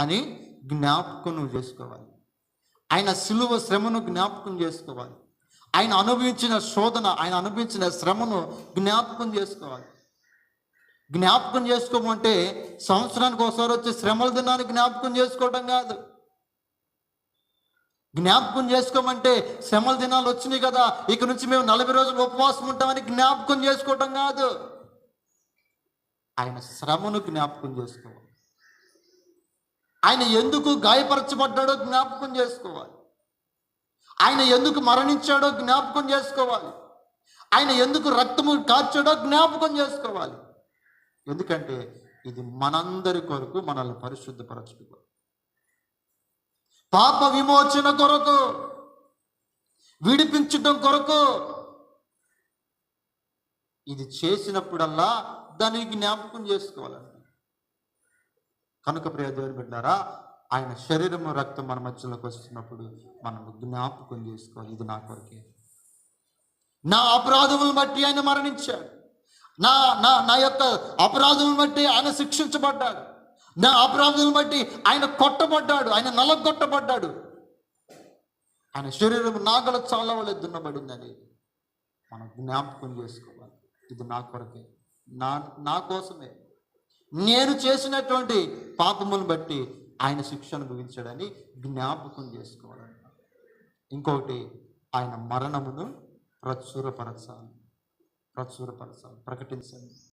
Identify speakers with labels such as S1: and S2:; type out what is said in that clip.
S1: అని జ్ఞాపకం నువ్వు చేసుకోవాలి. ఆయన సిలువ శ్రమను జ్ఞాపకం చేసుకోవాలి. ఆయన అనుభవించిన శోధన, ఆయన అనుభవించిన శ్రమను జ్ఞాపకం చేసుకోవాలి. జ్ఞాపకం చేసుకోమంటే సంవత్సరానికి ఒకసారి వచ్చే శ్రమల దినాన్ని జ్ఞాపకం చేసుకోవడం కాదు. జ్ఞాపకం చేసుకోమంటే శ్రమల దినాలు వచ్చినాయి కదా, ఇక నుంచి మేము 40 రోజులు ఉపవాసం ఉంటామని జ్ఞాపకం చేసుకోవటం కాదు. ఆయన శ్రమను జ్ఞాపకం చేసుకోవాలి. ఆయన ఎందుకు గాయపరచబడ్డాడో జ్ఞాపకం చేసుకోవాలి. ఆయన ఎందుకు మరణించాడో జ్ఞాపకం చేసుకోవాలి. ఆయన ఎందుకు రక్తము కార్చాడో జ్ఞాపకం చేసుకోవాలి. ఎందుకంటే ఇది మనందరి కొరకు, మనల్ని పరిశుద్ధపరచుకో, పాప విమోచన కొరకు, విడిపించడం కొరకు. ఇది చేసినప్పుడల్లా దాన్ని జ్ఞాపకం చేసుకోవాలండి. కనుక ప్రియ దేవుని బిడ్డలారా, ఆయన శరీరము రక్తం మన మధ్యలోకి వస్తున్నప్పుడు మనం జ్ఞాపకం చేసుకోవాలి, ఇది నా కొరకే. నా అపరాధములను బట్టి ఆయన మరణించాడు. నా నా నా యొక్క అపరాధములను బట్టి ఆయన శిక్షించబడ్డాడు. నా అపరాధములను బట్టి ఆయన కొట్టబడ్డాడు, ఆయన నలగొట్టబడ్డాడు. ఆయన శరీరం నాగల చాలా వల్ల దున్నబడిందని మనం జ్ఞాపకం చేసుకోవాలి. ఇది నా కొరకే, నా కోసమే. నేను చేసినటువంటి పాపములను బట్టి ఆయన శిక్ష అనుభవించాడని జ్ఞాపకం చేసుకోవాలన్న. ఇంకొకటి, ఆయన మరణమును ప్రచురపరచాలి, ప్రకటించాలి.